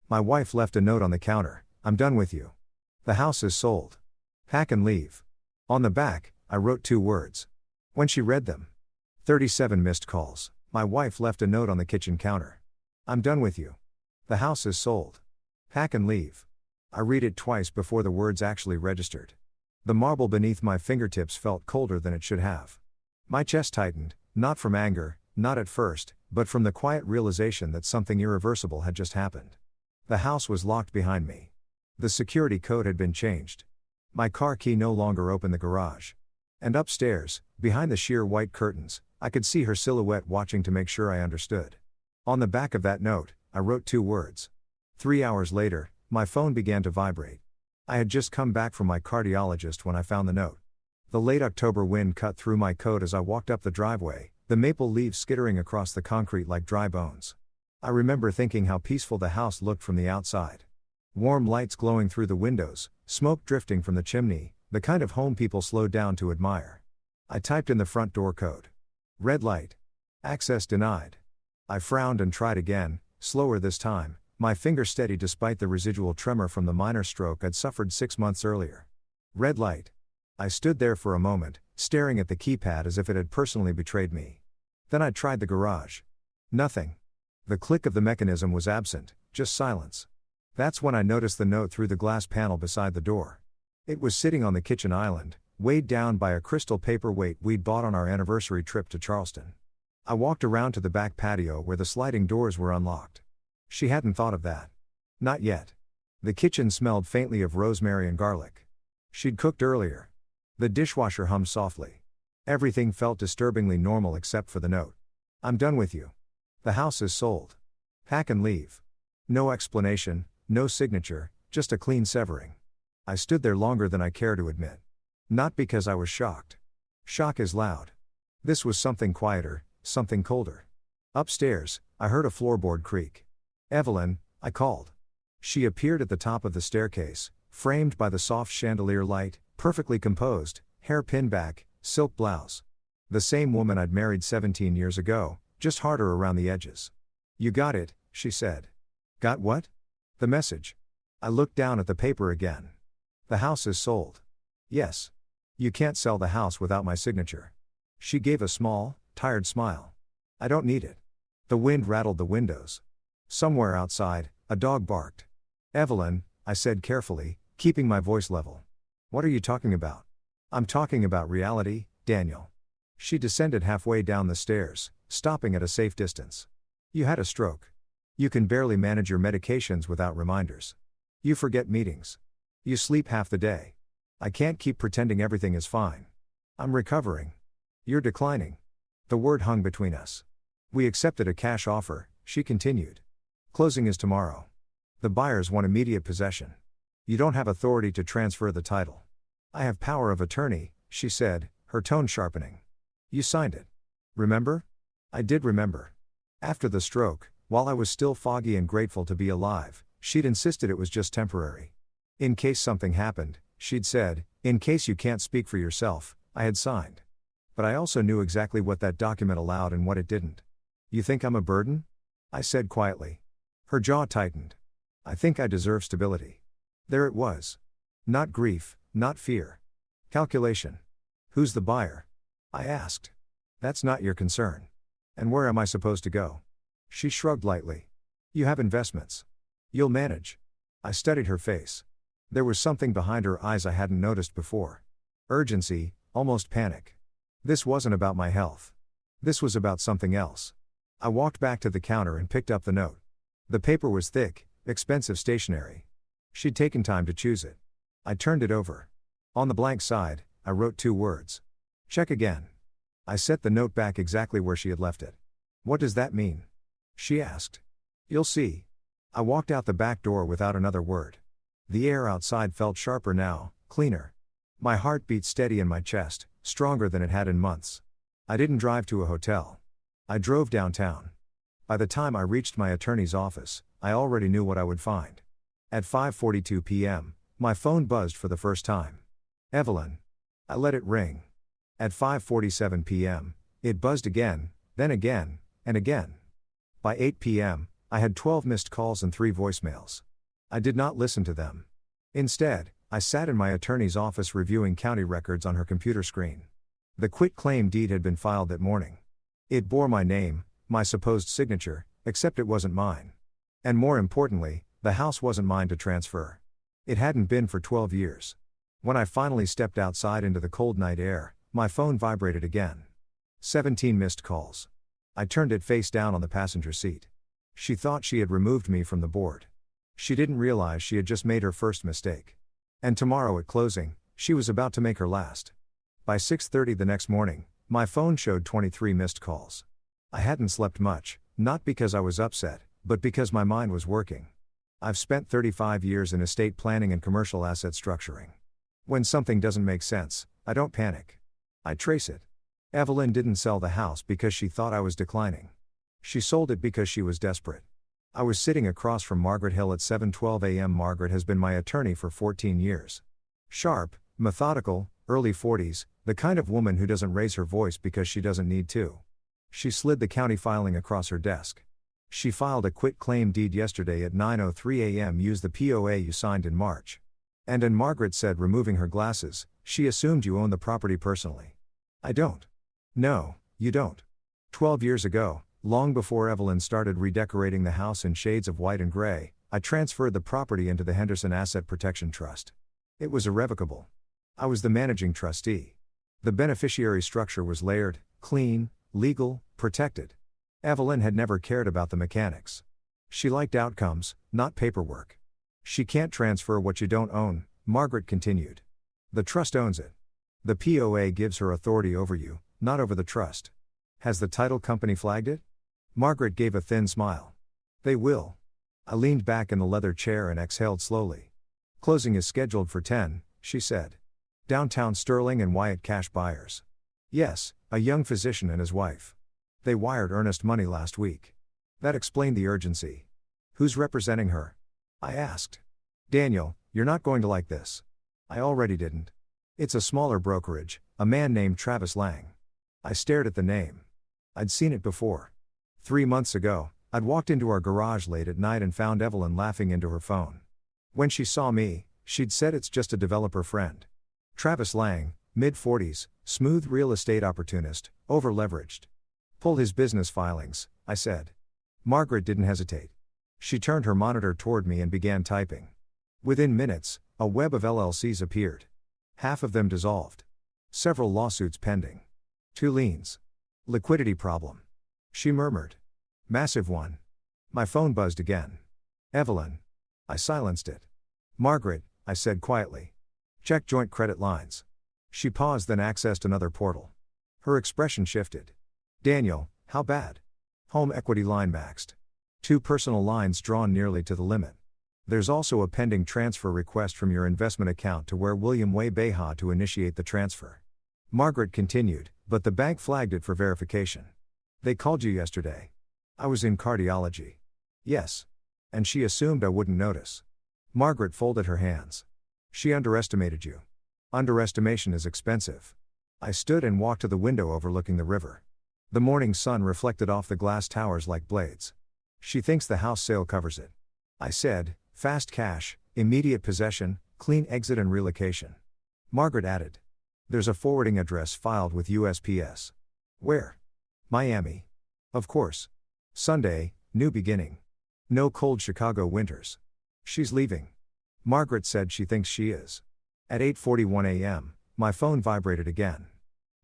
My wife left a note on the counter. I'm done with you. The house is sold. Pack and leave. On the back, I wrote 2 words. When she read them, 37 missed calls. My wife left a note on the kitchen counter. I'm done with you. The house is sold. Pack and leave. I read it twice before the words actually registered. The marble beneath my fingertips felt colder than it should have. My chest tightened, not from anger, not at first, but from the quiet realization that something irreversible had just happened. The house was locked behind me. The security code had been changed. My car key no longer opened the garage. And upstairs, behind the sheer white curtains, I could see her silhouette watching to make sure I understood. On the back of that note, I wrote 2 words. 3 hours later, my phone began to vibrate. I had just come back from my cardiologist when I found the note. The late October wind cut through my coat as I walked up the driveway, the maple leaves skittering across the concrete like dry bones. I remember thinking how peaceful the house looked from the outside. Warm lights glowing through the windows, smoke drifting from the chimney, the kind of home people slowed down to admire. I typed in the front door code. Red light. Access denied. I frowned and tried again, slower this time, my finger steady despite the residual tremor from the minor stroke I'd suffered 6 months earlier. Red light. I stood there for a moment, staring at the keypad as if it had personally betrayed me. Then I tried the garage. Nothing. The click of the mechanism was absent, just silence. That's when I noticed the note through the glass panel beside the door. It was sitting on the kitchen island, weighed down by a crystal paperweight we'd bought on our anniversary trip to Charleston. I walked around to the back patio where the sliding doors were unlocked. She hadn't thought of that. Not yet. The kitchen smelled faintly of rosemary and garlic. She'd cooked earlier. The dishwasher hummed softly. Everything felt disturbingly normal except for the note. I'm done with you. The house is sold. Pack and leave. No explanation, no signature, just a clean severing. I stood there longer than I care to admit. Not because I was shocked. Shock is loud. This was something quieter, something colder. Upstairs, I heard a floorboard creak. Evelyn, I called. She appeared at the top of the staircase, framed by the soft chandelier light, perfectly composed, hair pinned back, silk blouse. The same woman I'd married 17 years ago, just harder around the edges. You got it, she said. Got what? The message. I looked down at the paper again. The house is sold. Yes. You can't sell the house without my signature. She gave a small, tired smile. I don't need it. The wind rattled the windows. Somewhere outside, a dog barked. Evelyn, I said carefully, keeping my voice level. What are you talking about? I'm talking about reality, Daniel. She descended halfway down the stairs, stopping at a safe distance. You had a stroke. You can barely manage your medications without reminders. You forget meetings. You sleep half the day. I can't keep pretending everything is fine. I'm recovering. You're declining. The word hung between us. We accepted a cash offer, she continued. Closing is tomorrow. The buyers want immediate possession. You don't have authority to transfer the title. I have power of attorney, she said, her tone sharpening. You signed it. Remember? I did remember. After the stroke, while I was still foggy and grateful to be alive, she'd insisted it was just temporary. In case something happened, she'd said, in case you can't speak for yourself, I had signed. But I also knew exactly what that document allowed and what it didn't. You think I'm a burden? I said quietly. Her jaw tightened. I think I deserve stability. There it was. Not grief, not fear. Calculation. Who's the buyer? I asked. That's not your concern. And where am I supposed to go? She shrugged lightly. You have investments. You'll manage. I studied her face. There was something behind her eyes I hadn't noticed before. Urgency, almost panic. This wasn't about my health. This was about something else. I walked back to the counter and picked up the note. The paper was thick, expensive stationery. She'd taken time to choose it. I turned it over. On the blank side, I wrote 2 words. Check again. I set the note back exactly where she had left it. What does that mean? She asked. You'll see. I walked out the back door without another word. The air outside felt sharper now, cleaner. My heart beat steady in my chest, stronger than it had in months. I didn't drive to a hotel. I drove downtown. By the time I reached my attorney's office, I already knew what I would find. At 5:42 p.m., my phone buzzed for the first time. Evelyn. I let it ring. At 5:47 p.m., it buzzed again, then again, and again. By 8 p.m., I had 12 missed calls and 3 voicemails. I did not listen to them. Instead, I sat in my attorney's office reviewing county records on her computer screen. The quitclaim deed had been filed that morning. It bore my name, my supposed signature, except it wasn't mine. And more importantly, the house wasn't mine to transfer. It hadn't been for 12 years. When I finally stepped outside into the cold night air, my phone vibrated again. 17 missed calls. I turned it face down on the passenger seat. She thought she had removed me from the board. She didn't realize she had just made her first mistake. And tomorrow at closing, she was about to make her last. By 6:30 the next morning, my phone showed 23 missed calls. I hadn't slept much, not because I was upset, but because my mind was working. I've spent 35 years in estate planning and commercial asset structuring. When something doesn't make sense, I don't panic. I trace it. Evelyn didn't sell the house because she thought I was declining. She sold it because she was desperate. I was sitting across from Margaret Hill at 7:12 a.m. Margaret has been my attorney for 14 years. Sharp, methodical, early 40s, the kind of woman who doesn't raise her voice because she doesn't need to. She slid the county filing across her desk. She filed a quitclaim deed yesterday at 9:03 a.m. Use the POA you signed in March. And Margaret said, removing her glasses, she assumed you own the property personally. I don't. No, you don't. 12 years ago, long before Evelyn started redecorating the house in shades of white and gray, I transferred the property into the Henderson Asset Protection Trust. It was irrevocable. I was the managing trustee. The beneficiary structure was layered, clean, legal, protected. Evelyn had never cared about the mechanics. She liked outcomes, not paperwork. She can't transfer what you don't own, Margaret continued. The trust owns it. The POA gives her authority over you, not over the trust. Has the title company flagged it? Margaret gave a thin smile. They will. I leaned back in the leather chair and exhaled slowly. Closing is scheduled for 10, she said. Downtown Sterling and Wyatt cash buyers. Yes, a young physician and his wife. They wired earnest money last week. That explained the urgency. Who's representing her? I asked. Daniel, you're not going to like this. I already didn't. It's a smaller brokerage, a man named Travis Lang. I stared at the name. I'd seen it before. 3 months ago, I'd walked into our garage late at night and found Evelyn laughing into her phone. When she saw me, she'd said it's just a developer friend. Travis Lang, mid-40s, smooth real estate opportunist, over-leveraged. Pull his business filings, I said. Margaret didn't hesitate. She turned her monitor toward me and began typing. Within minutes, a web of LLCs appeared. Half of them dissolved. Several lawsuits pending. 2 liens. Liquidity problem. She murmured. Massive one. My phone buzzed again. Evelyn. I silenced it. Margaret, I said quietly. Check joint credit lines. She paused, then accessed another portal. Her expression shifted. Daniel, how bad? Home equity line maxed. 2 personal lines drawn nearly to the limit. There's also a pending transfer request from your investment account to where William Way Beha to initiate the transfer. Margaret continued, but the bank flagged it for verification. They called you yesterday. I was in cardiology. Yes. And she assumed I wouldn't notice. Margaret folded her hands. She underestimated you. Underestimation is expensive. I stood and walked to the window overlooking the river. The morning sun reflected off the glass towers like blades. She thinks the house sale covers it. I said, fast cash, immediate possession, clean exit and relocation. Margaret added. There's a forwarding address filed with USPS. Where? Miami. Of course. Sunday, new beginning. No cold Chicago winters. She's leaving. Margaret said she thinks she is. At 8:41 a.m., my phone vibrated again.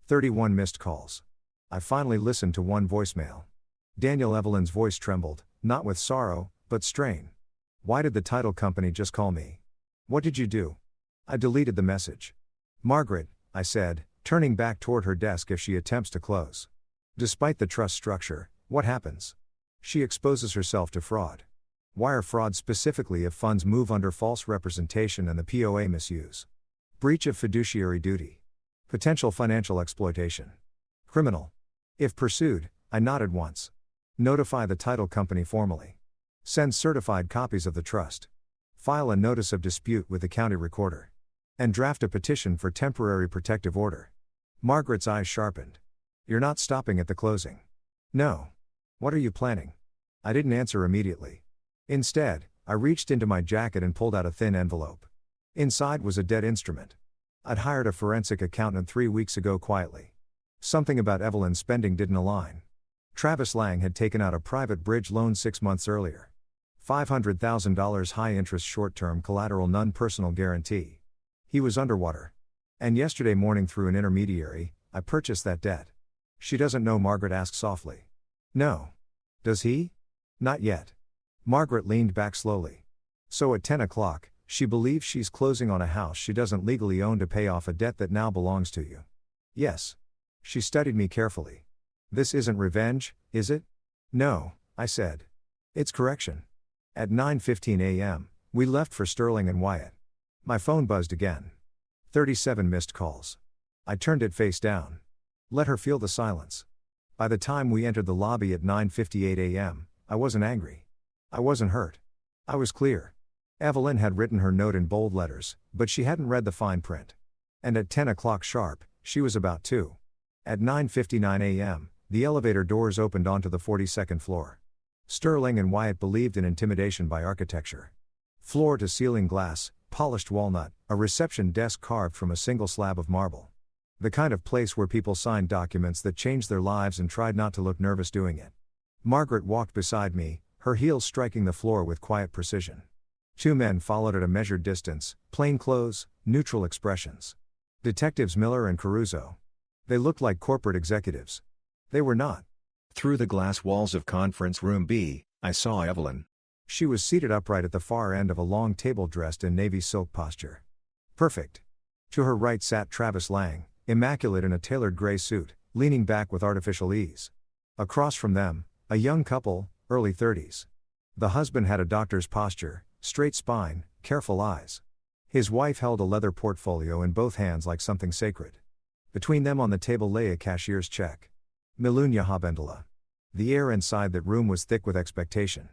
31 missed calls. I finally listened to one voicemail. Daniel. Evelyn's voice trembled, not with sorrow, but strain. Why did the title company just call me? What did you do? I deleted the message. Margaret, I said, turning back toward her desk if she attempts to close. Despite the trust structure, what happens? She exposes herself to fraud. Wire fraud, specifically if funds move under false representation and the POA misuse. Breach of fiduciary duty. Potential financial exploitation. Criminal. If pursued, I nodded once. Notify the title company formally. Send certified copies of the trust. File a notice of dispute with the county recorder. And draft a petition for temporary protective order. Margaret's eyes sharpened. You're not stopping at the closing. No. What are you planning? I didn't answer immediately. Instead, I reached into my jacket and pulled out a thin envelope. Inside was a dead instrument. I'd hired a forensic accountant 3 weeks ago quietly. Something about Evelyn's spending didn't align. Travis Lang had taken out a private bridge loan 6 months earlier. $500,000 high-interest short-term collateral non-personal guarantee. He was underwater. And yesterday morning through an intermediary, I purchased that debt. She doesn't know, Margaret asked softly. No. Does he? Not yet. Margaret leaned back slowly. So at 10 o'clock, she believes she's closing on a house she doesn't legally own to pay off a debt that now belongs to you. Yes. She studied me carefully. This isn't revenge, is it? No, I said. It's correction. At 9:15 a.m., we left for Sterling and Wyatt. My phone buzzed again. 37 missed calls. I turned it face down. Let her feel the silence. By the time we entered the lobby at 9:58 a.m., I wasn't angry. I wasn't hurt. I was clear. Evelyn had written her note in bold letters, but she hadn't read the fine print. And at 10 o'clock sharp, she was about to. At 9:59 a.m., the elevator doors opened onto the 42nd floor. Sterling and Wyatt believed in intimidation by architecture. Floor-to-ceiling glass, polished walnut, a reception desk carved from a single slab of marble. The kind of place where people signed documents that changed their lives and tried not to look nervous doing it. Margaret walked beside me, her heels striking the floor with quiet precision. 2 men followed at a measured distance, plain clothes, neutral expressions. Detectives Miller and Caruso. They looked like corporate executives. They were not. Through the glass walls of Conference Room B, I saw Evelyn. She was seated upright at the far end of a long table dressed in navy silk posture. Perfect. To her right sat Travis Lang, immaculate in a tailored gray suit, leaning back with artificial ease. Across from them, a young couple, early 30s. The husband had a doctor's posture, straight spine, careful eyes. His wife held a leather portfolio in both hands like something sacred. Between them on the table lay a cashier's check. Milunya Habendala. The air inside that room was thick with expectation.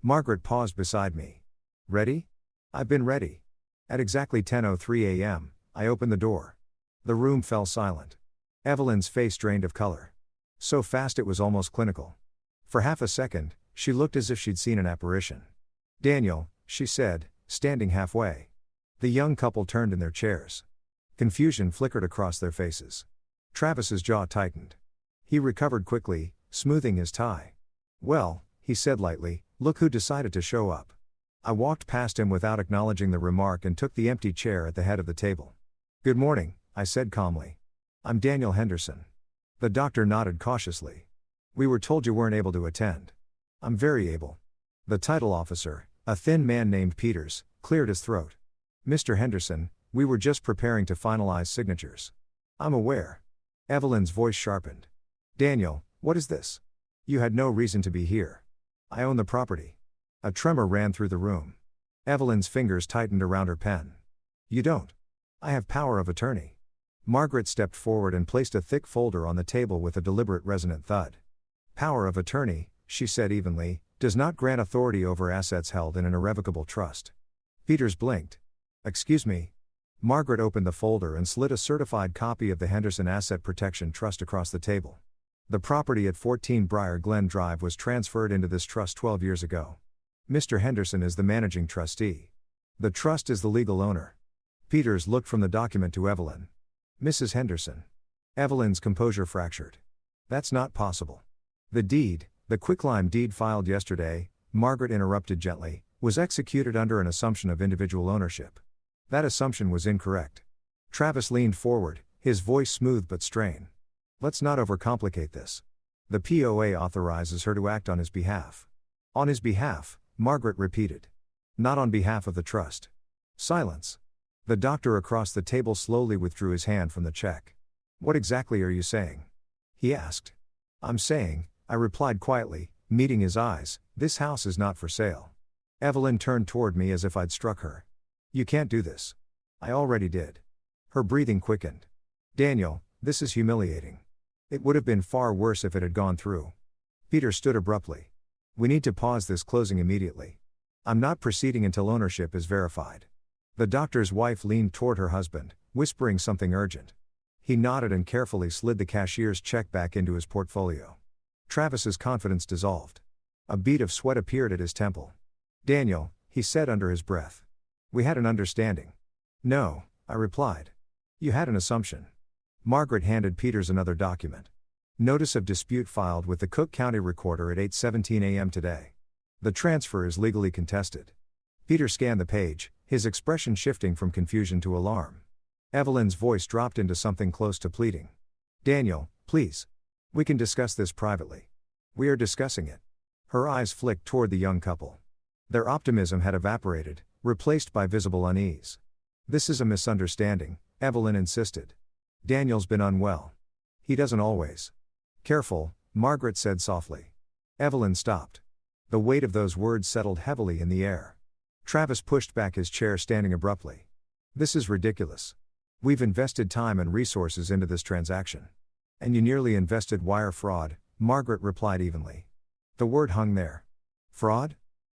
Margaret paused beside me. Ready? I've been ready. At exactly 10:03 a.m., I opened the door. The room fell silent. Evelyn's face drained of color. So fast it was almost clinical. For half a second, she looked as if she'd seen an apparition. Daniel, she said, standing halfway. The young couple turned in their chairs. Confusion flickered across their faces. Travis's jaw tightened. He recovered quickly, smoothing his tie. Well, he said lightly, look who decided to show up. I walked past him without acknowledging the remark and took the empty chair at the head of the table. Good morning, I said calmly. I'm Daniel Henderson. The doctor nodded cautiously. We were told you weren't able to attend. I'm very able. The title officer, a thin man named Peters, cleared his throat. Mr. Henderson, we were just preparing to finalize signatures. I'm aware. Evelyn's voice sharpened. Daniel, what is this? You had no reason to be here. I own the property. A tremor ran through the room. Evelyn's fingers tightened around her pen. You don't. I have power of attorney. Margaret stepped forward and placed a thick folder on the table with a deliberate resonant thud. Power of attorney, she said evenly, does not grant authority over assets held in an irrevocable trust. Peters blinked. Excuse me. Margaret opened the folder and slid a certified copy of the Henderson Asset Protection Trust across the table. The property at 14 Briar Glen Drive was transferred into this trust 12 years ago. Mr. Henderson is the managing trustee. The trust is the legal owner. Peters looked from the document to Evelyn. Mrs. Henderson. Evelyn's composure fractured. That's not possible. The deed, the quicklime deed filed yesterday, Margaret interrupted gently, was executed under an assumption of individual ownership. That assumption was incorrect. Travis leaned forward, his voice smooth but strained. Let's not overcomplicate this. The POA authorizes her to act on his behalf. On his behalf, Margaret repeated. Not on behalf of the trust. Silence. The doctor across the table slowly withdrew his hand from the check. What exactly are you saying? He asked. I'm saying, I replied quietly, meeting his eyes, this house is not for sale. Evelyn turned toward me as if I'd struck her. You can't do this. I already did. Her breathing quickened. Daniel, this is humiliating. It would have been far worse if it had gone through. Peter stood abruptly. We need to pause this closing immediately. I'm not proceeding until ownership is verified. The doctor's wife leaned toward her husband, whispering something urgent. He nodded and carefully slid the cashier's check back into his portfolio. Travis's confidence dissolved. A bead of sweat appeared at his temple. "Daniel," he said under his breath. "We had an understanding." "No," I replied. "You had an assumption." Margaret handed Peters another document. Notice of dispute filed with the Cook County Recorder at 8:17 a.m. today. The transfer is legally contested. Peter scanned the page, his expression shifting from confusion to alarm. Evelyn's voice dropped into something close to pleading. "Daniel, please. We can discuss this privately." "We are discussing it." Her eyes flicked toward the young couple. Their optimism had evaporated, replaced by visible unease. "This is a misunderstanding," Evelyn insisted. "Daniel's been unwell. He doesn't always." "Careful," Margaret said softly. Evelyn stopped. The weight of those words settled heavily in the air. Travis pushed back his chair, standing abruptly. "This is ridiculous. We've invested time and resources into this transaction." "And you nearly invested wire fraud," Margaret replied evenly. The word hung there. "Fraud?"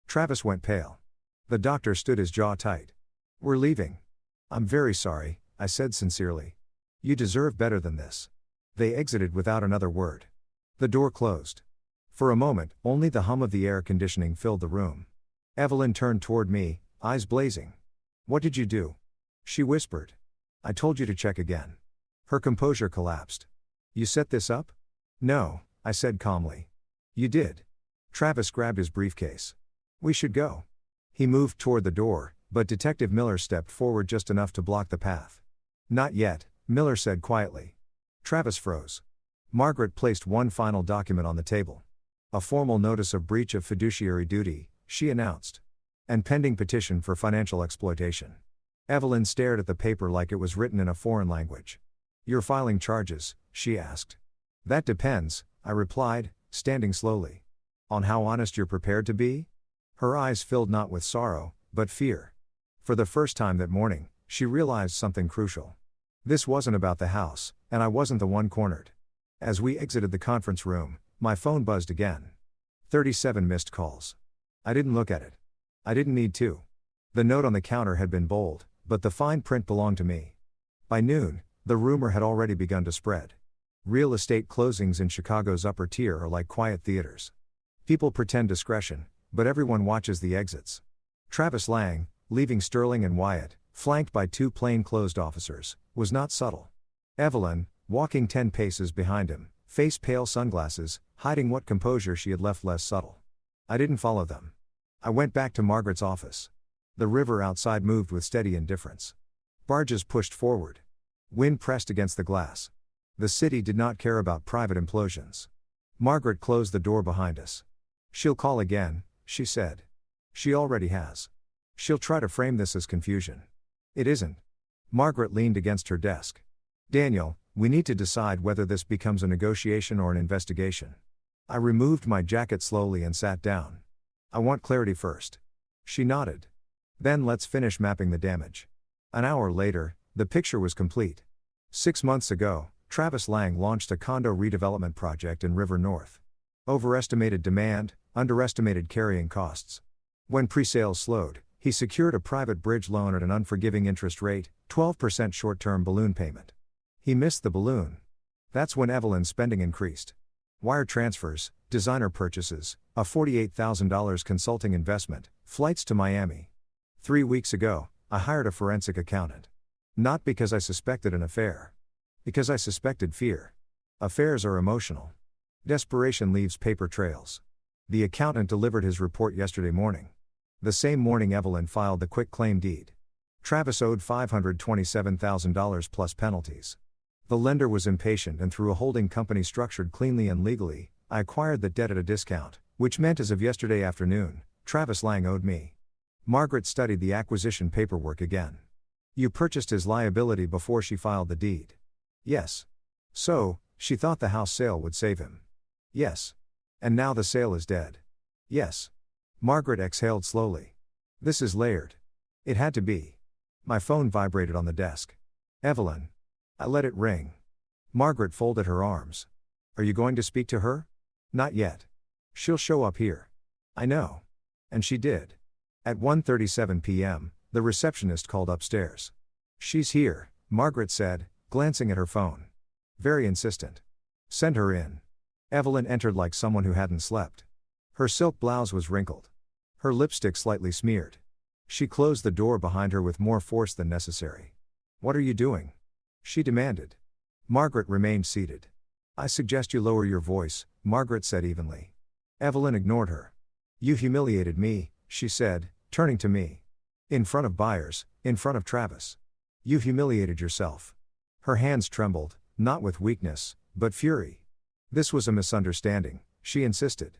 Travis went pale. The doctor stood his jaw tight. "We're leaving." "I'm very sorry," I said sincerely. "You deserve better than this." They exited without another word. The door closed. For a moment, only the hum of the air conditioning filled the room. Evelyn turned toward me, eyes blazing. "What did you do?" she whispered. "I told you to check again." Her composure collapsed. "You set this up?" "No," I said calmly. "You did." Travis grabbed his briefcase. "We should go." He moved toward the door, but Detective Miller stepped forward just enough to block the path. "Not yet," Miller said quietly. Travis froze. Margaret placed one final document on the table. "A formal notice of breach of fiduciary duty," she announced. "And pending petition for financial exploitation." Evelyn stared at the paper like it was written in a foreign language. "You're filing charges?" she asked. "That depends," I replied, standing slowly. "On how honest you're prepared to be?" Her eyes filled not with sorrow, but fear. For the first time that morning, she realized something crucial. This wasn't about the house, and I wasn't the one cornered. As we exited the conference room, my phone buzzed again. 37 missed calls. I didn't look at it. I didn't need to. The note on the counter had been bold, but the fine print belonged to me. By noon, the rumor had already begun to spread. Real estate closings in Chicago's upper tier are like quiet theaters. People pretend discretion, but everyone watches the exits. Travis Lang, leaving Sterling and Wyatt, flanked by two plainclothes officers, was not subtle. Evelyn, walking 10 paces behind him, face pale, sunglasses, hiding what composure she had left less subtle. I didn't follow them. I went back to Margaret's office. The river outside moved with steady indifference. Barges pushed forward. Wind pressed against the glass. The city did not care about private implosions. Margaret closed the door behind us. "She'll call again," she said. "She already has. She'll try to frame this as confusion." "It isn't." Margaret leaned against her desk. "Daniel, we need to decide whether this becomes a negotiation or an investigation." I removed my jacket slowly and sat down. "I want clarity first." She nodded. "Then let's finish mapping the damage." An hour later, the picture was complete. 6 months ago, Travis Lang launched a condo redevelopment project in River North. Overestimated demand, underestimated carrying costs. When pre-sales slowed, he secured a private bridge loan at an unforgiving interest rate, 12% short-term balloon payment. He missed the balloon. That's when Evelyn's spending increased. Wire transfers, designer purchases, a $48,000 consulting investment, flights to Miami. 3 weeks ago, I hired a forensic accountant. Not because I suspected an affair. Because I suspected fear. Affairs are emotional. Desperation leaves paper trails. The accountant delivered his report yesterday morning. The same morning Evelyn filed the quitclaim deed. Travis owed $527,000 plus penalties. The lender was impatient, and through a holding company structured cleanly and legally, I acquired the debt at a discount, which meant as of yesterday afternoon, Travis Lang owed me. Margaret studied the acquisition paperwork again. "You purchased his liability before she filed the deed?" "Yes." "So, she thought the house sale would save him?" "Yes." "And now the sale is dead?" "Yes." Margaret exhaled slowly. "This is layered." It had to be. My phone vibrated on the desk. "Evelyn." I let it ring. Margaret folded her arms. "Are you going to speak to her?" "Not yet. She'll show up here." "I know." And she did. At 1:37 p.m., the receptionist called upstairs. "She's here," Margaret said, glancing at her phone. "Very insistent." "Send her in." Evelyn entered like someone who hadn't slept. Her silk blouse was wrinkled. Her lipstick slightly smeared. She closed the door behind her with more force than necessary. "What are you doing?" she demanded. Margaret remained seated. "I suggest you lower your voice," Margaret said evenly. Evelyn ignored her. "You humiliated me," she said, turning to me. "In front of buyers, in front of Travis. You humiliated yourself." Her hands trembled, not with weakness, but fury. "This was a misunderstanding," she insisted.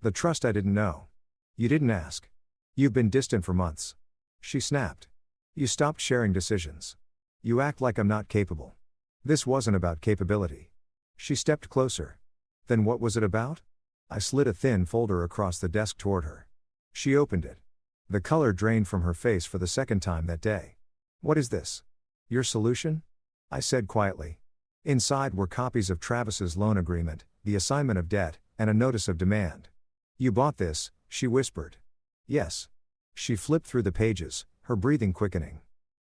"The trust I didn't know. You didn't ask. You've been distant for months." She snapped. "You stopped sharing decisions. You act like I'm not capable." "This wasn't about capability." She stepped closer. "Then what was it about?" I slid a thin folder across the desk toward her. She opened it. The color drained from her face for the second time that day. "What is this?" "Your solution?" I said quietly. Inside were copies of Travis's loan agreement, the assignment of debt, and a notice of demand. "You bought this," she whispered. "Yes." She flipped through the pages, her breathing quickening.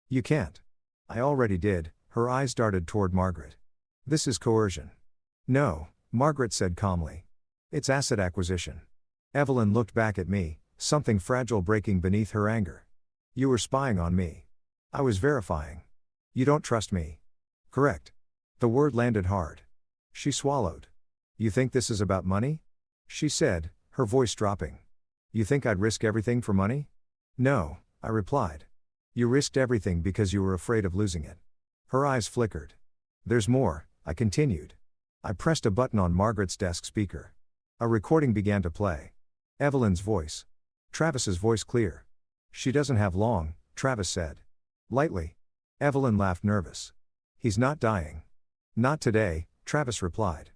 "You can't." "I already did." Her eyes darted toward Margaret. "This is coercion." "No," Margaret said calmly. "It's asset acquisition." Evelyn looked back at me, something fragile breaking beneath her anger. "You were spying on me." "I was verifying." "You don't trust me." "Correct." The word landed hard. She swallowed. "You think this is about money?" she said, her voice dropping. "You think I'd risk everything for money?" "No," I replied. "You risked everything because you were afraid of losing it." Her eyes flickered. "There's more," I continued. I pressed a button on Margaret's desk speaker. A recording began to play. Evelyn's voice. Travis's voice clear. "She doesn't have long," Travis said. Lightly. Evelyn laughed nervous. "He's not dying." "Not today," Travis replied.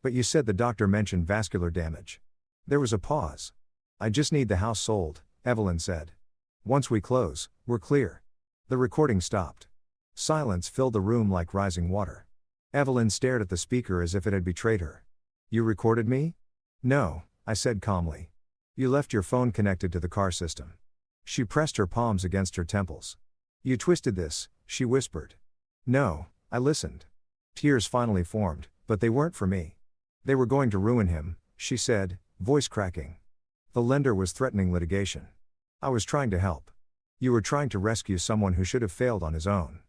"But you said the doctor mentioned vascular damage." There was a pause. "I just need the house sold," Evelyn said. "Once we close, we're clear." The recording stopped. Silence filled the room like rising water. Evelyn stared at the speaker as if it had betrayed her. "You recorded me?" "No," I said calmly. "You left your phone connected to the car system." She pressed her palms against her temples. "You twisted this," she whispered. "No," I listened. Tears finally formed, but they weren't for me. "They were going to ruin him," she said, voice cracking. "The lender was threatening litigation. I was trying to help. You were trying to rescue someone who should have failed on his own."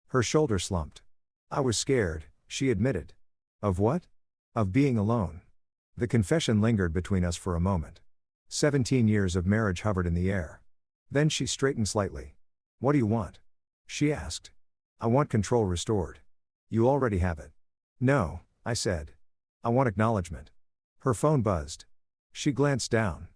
Her shoulder slumped. "I was scared," she admitted. "Of what?" "Of being alone." The confession lingered between us for a moment. 17 years of marriage hovered in the air. Then she straightened slightly. "What do you want?" she asked. "I want control restored." "You already have it." "No," I said. "I want acknowledgement." Her phone buzzed. She glanced down.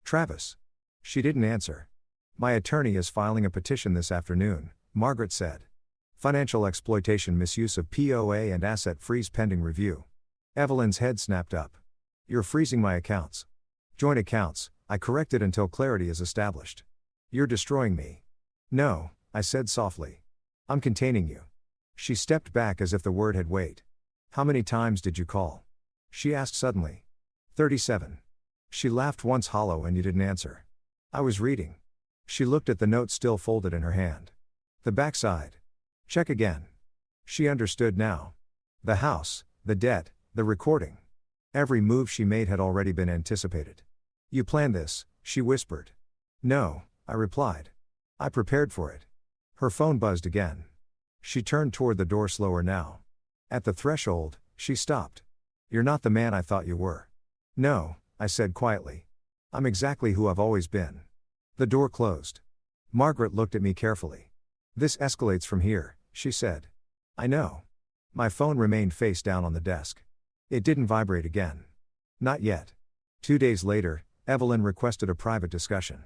"Travis." She didn't answer. "My attorney is filing a petition this afternoon," Margaret said. "Financial exploitation, misuse of POA and asset freeze pending review." Evelyn's head snapped up. "You're freezing my accounts." "Joint accounts," I corrected until clarity is established. "You're destroying me." "No," I said softly. "I'm containing you." She stepped back as if the word had weight. "How many times did you call?" she asked suddenly. 37. She laughed once hollow and you didn't answer. "I was reading." She looked at the note still folded in her hand. "The backside. Check again." She understood now. The house, the debt, the recording. Every move she made had already been anticipated. "You planned this," she whispered. "No," I replied. "I prepared for it." Her phone buzzed again. She turned toward the door slower now. At the threshold, she stopped. "You're not the man I thought you were." "No," I said quietly. "I'm exactly who I've always been." The door closed. Margaret looked at me carefully. "This escalates from here," she said. "I know." My phone remained face down on the desk. It didn't vibrate again. Not yet. 2 days later, Evelyn requested a private discussion.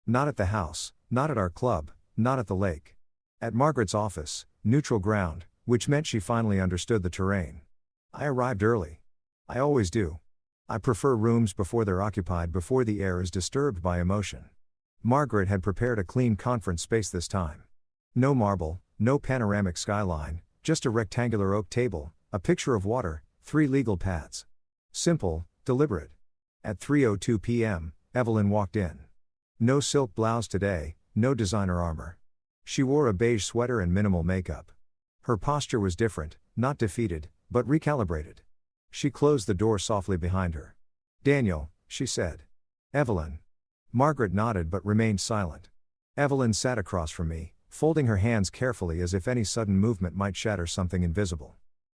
Not at the house, not at our club, not at the lake. At Margaret's office, neutral ground, which meant she finally understood the terrain. I arrived early. I always do. I prefer rooms before they're occupied, before the air is disturbed by emotion. Margaret had prepared a clean conference space this time. No marble, no panoramic skyline, just a rectangular oak table, a picture of water, 3 legal pads. Simple, deliberate. At 3:02 p.m., Evelyn walked in. No silk blouse today, no designer armor. She wore a beige sweater and minimal makeup. Her posture was different, not defeated, but recalibrated. She closed the door softly behind her. "Daniel," she said. Evelyn. Margaret nodded but remained silent. Evelyn sat across from me, folding her hands carefully as if any sudden movement might shatter something invisible.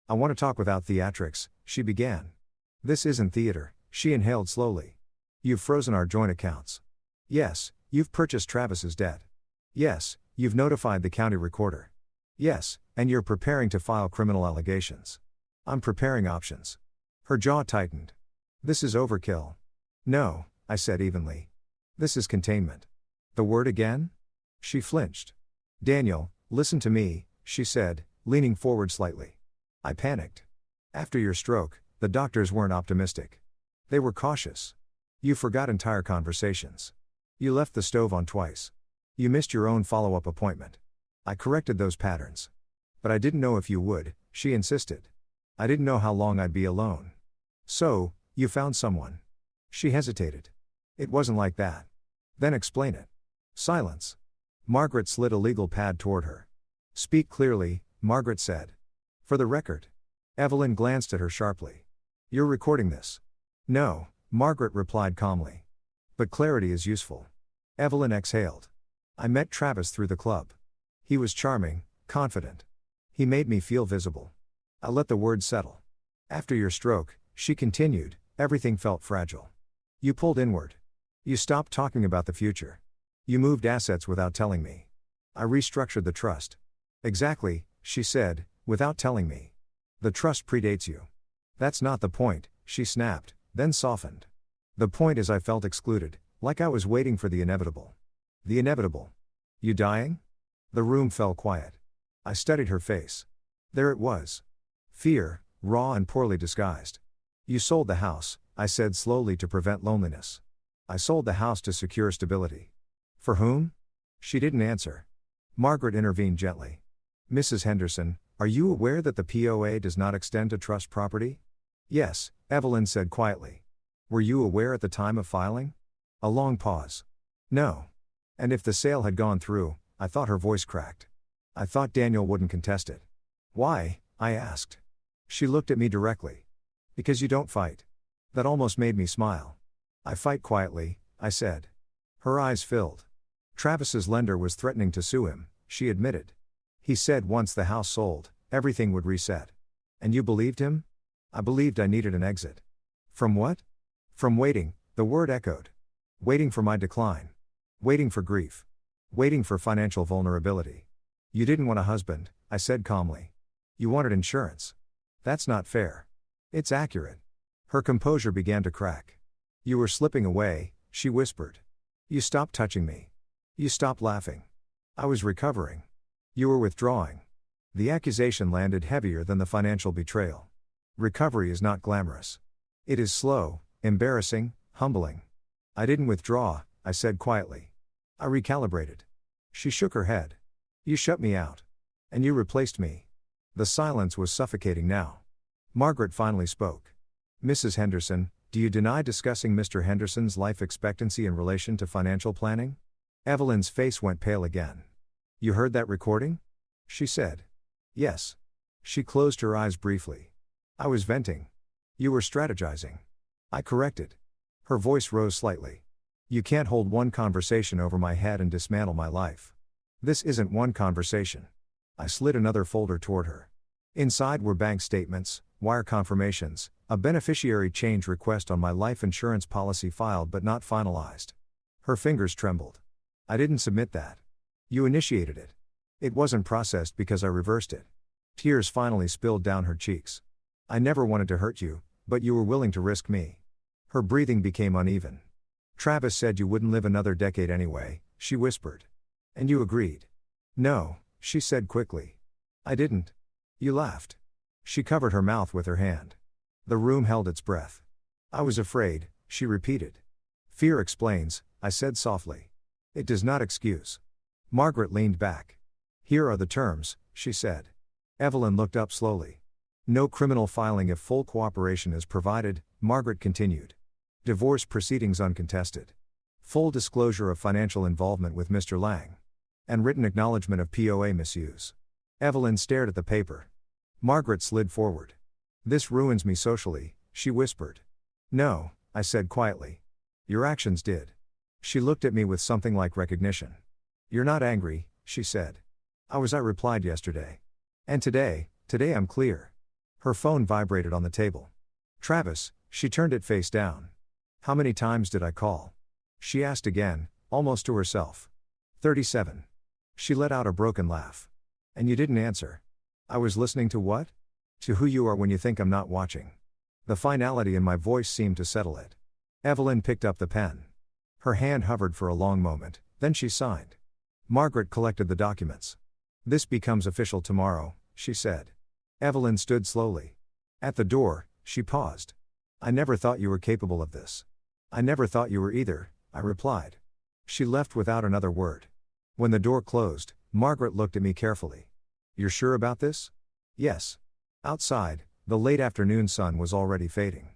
I want to talk without theatrics, she began. This isn't theater, she inhaled slowly. You've frozen our joint accounts. Yes, you've purchased Travis's debt. Yes, you've notified the county recorder. Yes, and you're preparing to file criminal allegations. I'm preparing options. Her jaw tightened. This is overkill. No, I said evenly. This is containment. The word again? She flinched. Daniel, listen to me, she said, leaning forward slightly. I panicked. After your stroke, the doctors weren't optimistic. They were cautious. You forgot entire conversations. You left the stove on twice. You missed your own follow-up appointment. I corrected those patterns. But I didn't know if you would, she insisted. I didn't know how long I'd be alone. So, you found someone. She hesitated. It wasn't like that. Then explain it. Silence. Margaret slid a legal pad toward her. Speak clearly, Margaret said. For the record. Evelyn glanced at her sharply. You're recording this. No, Margaret replied calmly. But clarity is useful. Evelyn exhaled. I met Travis through the club. He was charming, confident. He made me feel visible. I let the words settle. After your stroke, she continued, everything felt fragile. You pulled inward. You stopped talking about the future. You moved assets without telling me. I restructured the trust. Exactly, she said, without telling me. The trust predates you. That's not the point, she snapped, then softened. The point is I felt excluded, like I was waiting for the inevitable. The inevitable. You dying? The room fell quiet. I studied her face. There it was. Fear, raw and poorly disguised. You sold the house, I said slowly, to prevent loneliness. I sold the house to secure stability. For whom? She didn't answer. Margaret intervened gently. Mrs. Henderson, are you aware that the POA does not extend to trust property? Yes, Evelyn said quietly. Were you aware at the time of filing? A long pause. No. And if the sale had gone through, I thought her voice cracked. I thought Daniel wouldn't contest it. Why? I asked. She looked at me directly. Because you don't fight. That almost made me smile. I fight quietly, I said. Her eyes filled. Travis's lender was threatening to sue him, she admitted. He said once the house sold, everything would reset. And you believed him? I believed I needed an exit. From what? From waiting, the word echoed. Waiting for my decline. Waiting for grief. Waiting for financial vulnerability. You didn't want a husband, I said calmly. You wanted insurance. That's not fair. It's accurate. Her composure began to crack. You were slipping away, she whispered. You stopped touching me. You stopped laughing. I was recovering. You were withdrawing. The accusation landed heavier than the financial betrayal. Recovery is not glamorous. It is slow, embarrassing, humbling. I didn't withdraw, I said quietly. I recalibrated. She shook her head. You shut me out. And you replaced me. The silence was suffocating now. Margaret finally spoke. Mrs. Henderson, do you deny discussing Mr. Henderson's life expectancy in relation to financial planning? Evelyn's face went pale again. You heard that recording? She said. Yes. She closed her eyes briefly. I was venting. You were strategizing. I corrected. Her voice rose slightly. You can't hold one conversation over my head and dismantle my life. This isn't one conversation. I slid another folder toward her. Inside were bank statements, wire confirmations, a beneficiary change request on my life insurance policy filed but not finalized. Her fingers trembled. I didn't submit that. You initiated it. It wasn't processed because I reversed it. Tears finally spilled down her cheeks. I never wanted to hurt you, but you were willing to risk me. Her breathing became uneven. Travis said you wouldn't live another decade anyway, she whispered. And you agreed. No, she said quickly. I didn't. You laughed. She covered her mouth with her hand. The room held its breath. I was afraid, she repeated. Fear explains, I said softly. It does not excuse. Margaret leaned back. Here are the terms, she said. Evelyn looked up slowly. No criminal filing if full cooperation is provided, Margaret continued. Divorce proceedings uncontested. Full disclosure of financial involvement with Mr. Lang. And written acknowledgement of POA misuse. Evelyn stared at the paper. Margaret slid forward. This ruins me socially, she whispered. No, I said quietly. Your actions did. She looked at me with something like recognition. You're not angry, she said. I replied yesterday. And today I'm clear. Her phone vibrated on the table. Travis, she turned it face down. How many times did I call? She asked again, almost to herself. 37. She let out a broken laugh. And you didn't answer. I was listening to what? To who you are when you think I'm not watching. The finality in my voice seemed to settle it. Evelyn picked up the pen. Her hand hovered for a long moment, then she signed. Margaret collected the documents. This becomes official tomorrow, she said. Evelyn stood slowly. At the door, she paused. I never thought you were capable of this. I never thought you were either, I replied. She left without another word. When the door closed, Margaret looked at me carefully. You're sure about this? Yes. Outside, the late afternoon sun was already fading.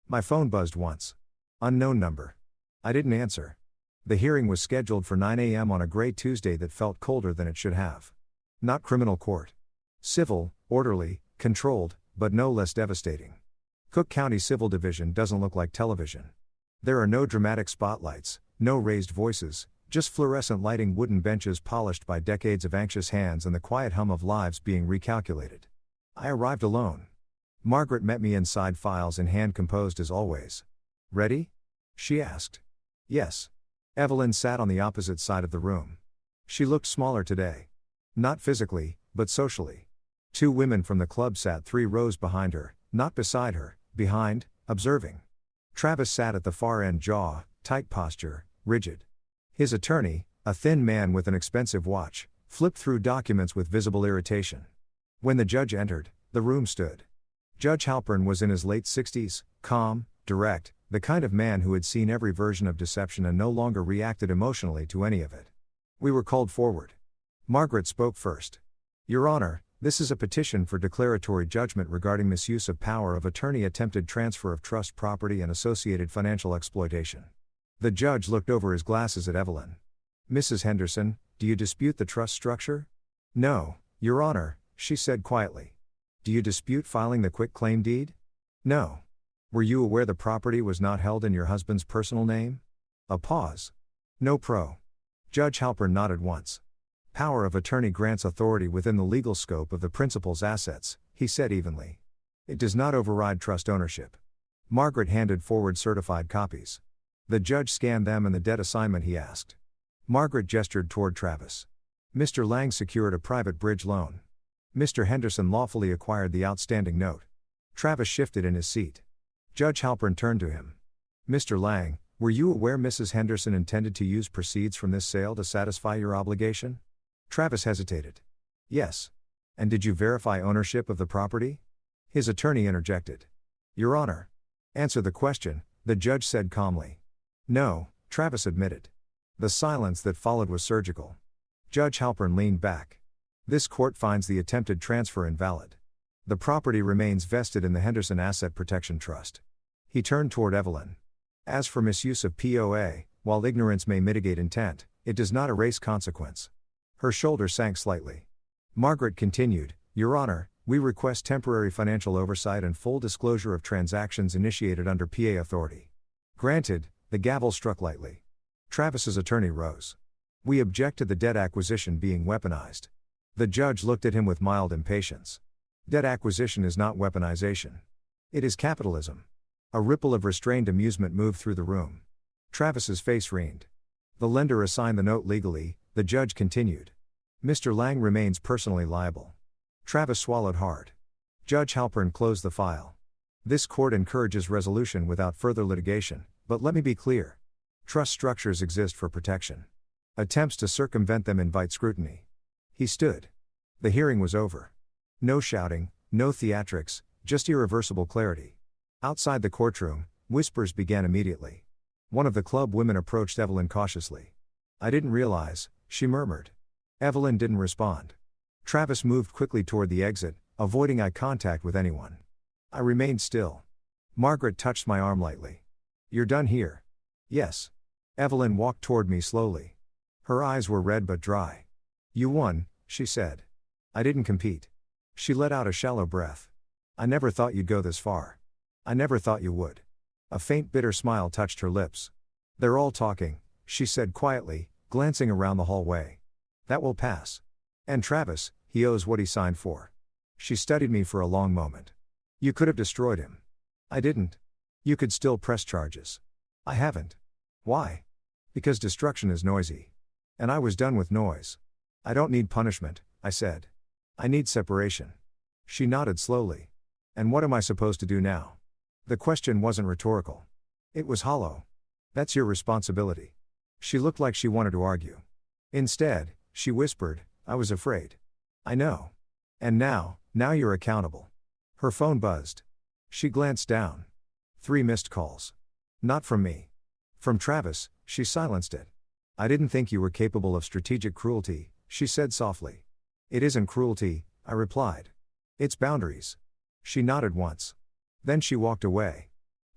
My phone buzzed once. Unknown number. I didn't answer. The hearing was scheduled for 9 a.m. on a gray Tuesday that felt colder than it should have. Not criminal court. Civil, orderly, controlled, but no less devastating. Cook County Civil Division doesn't look like television. There are no dramatic spotlights, no raised voices, just fluorescent lighting, wooden benches polished by decades of anxious hands, and the quiet hum of lives being recalculated. I arrived alone. Margaret met me inside, files in hand, composed as always. Ready? She asked. Yes. Evelyn sat on the opposite side of the room. She looked smaller today. Not physically, but socially. Two women from the club sat 3 rows behind her, not beside her, behind, observing. Travis sat at the far end, jaw, tight posture, rigid. His attorney, a thin man with an expensive watch, flipped through documents with visible irritation. When the judge entered, the room stood. Judge Halpern was in his late 60s, calm, direct, the kind of man who had seen every version of deception and no longer reacted emotionally to any of it. We were called forward. Margaret spoke first. Your Honor, this is a petition for declaratory judgment regarding misuse of power of attorney, attempted transfer of trust property, and associated financial exploitation. The judge looked over his glasses at Evelyn. Mrs. Henderson, do you dispute the trust structure? No, Your Honor, she said quietly. Do you dispute filing the quitclaim deed? No. Were you aware the property was not held in your husband's personal name? A pause. No pro. Judge Halpern nodded once. Power of attorney grants authority within the legal scope of the principal's assets, he said evenly. It does not override trust ownership. Margaret handed forward certified copies. The judge scanned them and the debt assignment, he asked. Margaret gestured toward Travis. Mr. Lang secured a private bridge loan. Mr. Henderson lawfully acquired the outstanding note. Travis shifted in his seat. Judge Halpern turned to him. Mr. Lang, were you aware Mrs. Henderson intended to use proceeds from this sale to satisfy your obligation? Travis hesitated. Yes. And did you verify ownership of the property? His attorney interjected. Your Honor. Answer the question, the judge said calmly. No, Travis admitted. The silence that followed was surgical. Judge Halpern leaned back. This court finds the attempted transfer invalid. The property remains vested in the Henderson Asset Protection Trust. He turned toward Evelyn. As for misuse of POA, while ignorance may mitigate intent, it does not erase consequence. Her shoulder sank slightly. Margaret continued, Your Honor, we request temporary financial oversight and full disclosure of transactions initiated under PA authority. Granted, the gavel struck lightly. Travis's attorney rose. We object to the debt acquisition being weaponized. The judge looked at him with mild impatience. Debt acquisition is not weaponization. It is capitalism. A ripple of restrained amusement moved through the room. Travis's face wrinkled. The lender assigned the note legally, the judge continued. Mr. Lang remains personally liable. Travis swallowed hard. Judge Halpern closed the file. This court encourages resolution without further litigation, but let me be clear. Trust structures exist for protection. Attempts to circumvent them invite scrutiny. He stood. The hearing was over. No shouting, no theatrics, just irreversible clarity. Outside the courtroom, whispers began immediately. One of the club women approached Evelyn cautiously. I didn't realize, she murmured. Evelyn didn't respond. Travis moved quickly toward the exit, avoiding eye contact with anyone. I remained still. Margaret touched my arm lightly. You're done here? Yes. Evelyn walked toward me slowly. Her eyes were red but dry. You won, she said. I didn't compete. She let out a shallow breath. I never thought you'd go this far. I never thought you would. A faint bitter smile touched her lips. They're all talking, she said quietly, glancing around the hallway. That will pass. And Travis, he owes what he signed for. She studied me for a long moment. You could have destroyed him. I didn't. You could still press charges. I haven't. Why? Because destruction is noisy. And I was done with noise. I don't need punishment, I said. I need separation. She nodded slowly. And what am I supposed to do now? The question wasn't rhetorical. It was hollow. That's your responsibility. She looked like she wanted to argue. Instead, she whispered, I was afraid. I know. And now you're accountable. Her phone buzzed. She glanced down. 3 missed calls. Not from me. From Travis, she silenced it. I didn't think you were capable of strategic cruelty, she said softly. It isn't cruelty, I replied. It's boundaries. She nodded once. Then she walked away.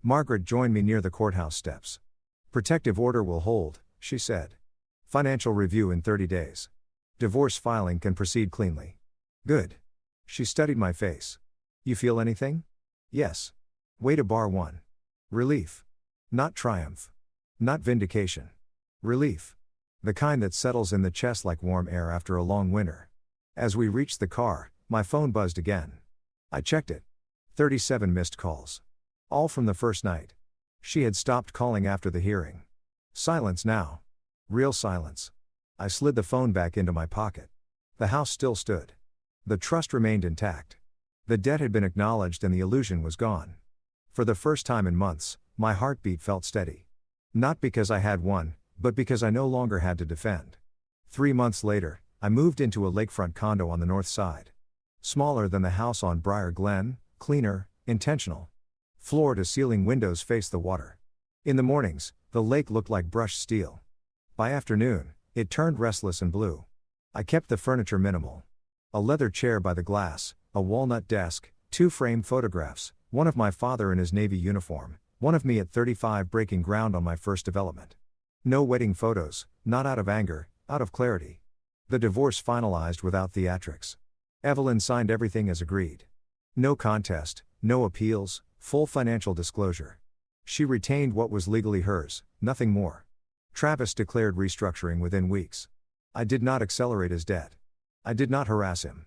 Margaret joined me near the courthouse steps. Protective order will hold, she said. Financial review in 30 days. Divorce filing can proceed cleanly. Good. She studied my face. You feel anything? Yes. Way to bar 1. Relief. Not triumph. Not vindication. Relief. The kind that settles in the chest like warm air after a long winter. As we reached the car, my phone buzzed again. I checked it. 37 missed calls. All from the first night. She had stopped calling after the hearing. Silence now. Real silence. I slid the phone back into my pocket. The house still stood. The trust remained intact. The debt had been acknowledged and the illusion was gone. For the first time in months, my heartbeat felt steady. Not because I had won, but because I no longer had to defend. 3 months later, I moved into a lakefront condo on the north side. Smaller than the house on Briar Glen, cleaner, intentional. Floor-to-ceiling windows faced the water. In the mornings, the lake looked like brushed steel. By afternoon, it turned restless and blue. I kept the furniture minimal. A leather chair by the glass, a walnut desk, 2 framed photographs, one of my father in his Navy uniform, one of me at 35 breaking ground on my first development. No wedding photos, not out of anger, out of clarity. The divorce finalized without theatrics. Evelyn signed everything as agreed. No contest, no appeals, full financial disclosure. She retained what was legally hers, nothing more. Travis declared restructuring within weeks. I did not accelerate his debt. I did not harass him.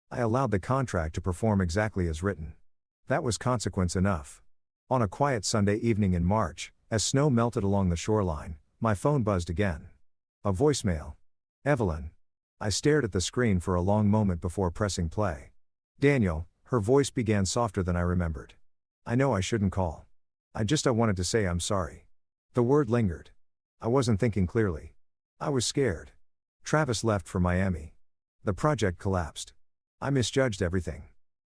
I allowed the contract to perform exactly as written. That was consequence enough. On a quiet Sunday evening in March, as snow melted along the shoreline, my phone buzzed again. A voicemail. Evelyn. I stared at the screen for a long moment before pressing play. Daniel, her voice began softer than I remembered. I know I shouldn't call. I wanted to say I'm sorry. The word lingered. I wasn't thinking clearly. I was scared. Travis left for Miami. The project collapsed. I misjudged everything.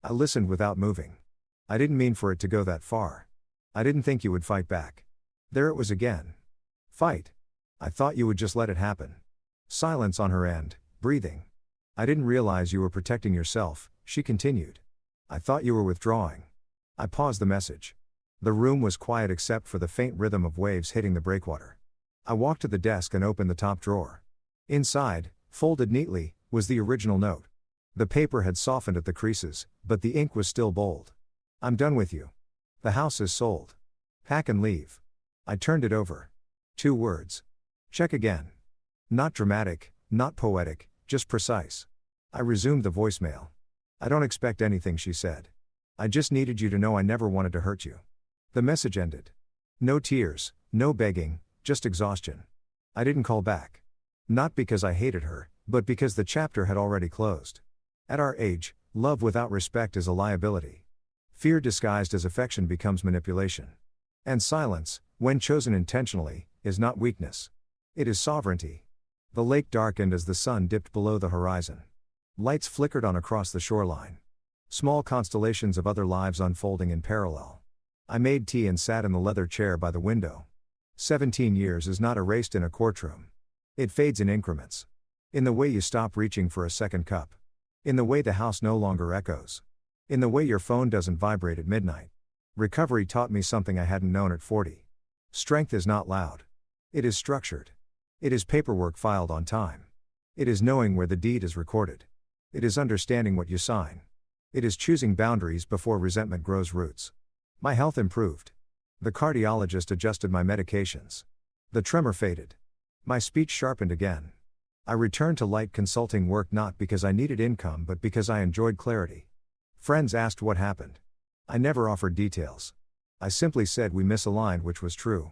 I listened without moving. I didn't mean for it to go that far. I didn't think you would fight back. There it was again. Fight. I thought you would just let it happen. Silence on her end, breathing. I didn't realize you were protecting yourself, she continued. I thought you were withdrawing. I paused the message. The room was quiet except for the faint rhythm of waves hitting the breakwater. I walked to the desk and opened the top drawer. Inside, folded neatly, was the original note. The paper had softened at the creases, but the ink was still bold. I'm done with you. The house is sold. Pack and leave. I turned it over. 2 words. Check again. Not dramatic, not poetic, just precise. I resumed the voicemail. I don't expect anything, she said. I just needed you to know I never wanted to hurt you. The message ended. No tears, no begging, just exhaustion. I didn't call back. Not because I hated her, but because the chapter had already closed. At our age, love without respect is a liability. Fear disguised as affection becomes manipulation. And silence, when chosen intentionally, is not weakness. It is sovereignty. The lake darkened as the sun dipped below the horizon. Lights flickered on across the shoreline. Small constellations of other lives unfolding in parallel. I made tea and sat in the leather chair by the window. 17 years is not erased in a courtroom. It fades in increments. In the way you stop reaching for a second cup. In the way the house no longer echoes. In the way your phone doesn't vibrate at midnight. Recovery taught me something I hadn't known at 40. Strength is not loud. It is structured. It is paperwork filed on time. It is knowing where the deed is recorded. It is understanding what you sign. It is choosing boundaries before resentment grows roots. My health improved. The cardiologist adjusted my medications. The tremor faded. My speech sharpened again. I returned to light consulting work not because I needed income but because I enjoyed clarity. Friends asked what happened. I never offered details. I simply said we misaligned, which was true.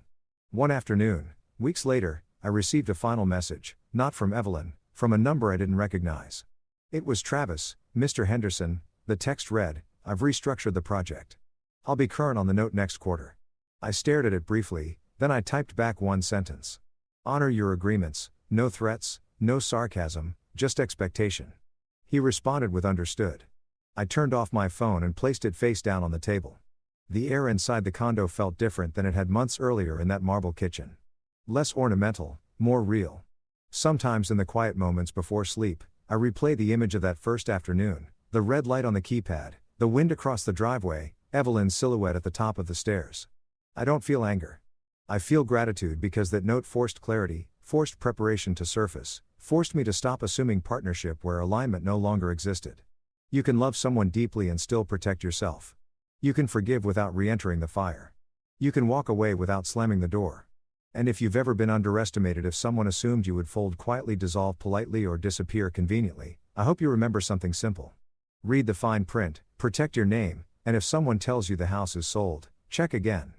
One afternoon, weeks later, I received a final message, not from Evelyn, from a number I didn't recognize. It was Travis, Mr. Henderson. The text read, "I've restructured the project. I'll be current on the note next quarter." I stared at it briefly, then I typed back one sentence. "Honor your agreements, no threats, no sarcasm, just expectation." He responded with "understood." I turned off my phone and placed it face down on the table. The air inside the condo felt different than it had months earlier in that marble kitchen. Less ornamental, more real. Sometimes in the quiet moments before sleep, I replay the image of that first afternoon, the red light on the keypad, the wind across the driveway, Evelyn's silhouette at the top of the stairs. I don't feel anger. I feel gratitude because that note forced clarity, forced preparation to surface, forced me to stop assuming partnership where alignment no longer existed. You can love someone deeply and still protect yourself. You can forgive without re-entering the fire. You can walk away without slamming the door. And if you've ever been underestimated, if someone assumed you would fold quietly, dissolve politely, or disappear conveniently, I hope you remember something simple. Read the fine print, protect your name, and if someone tells you the house is sold, check again.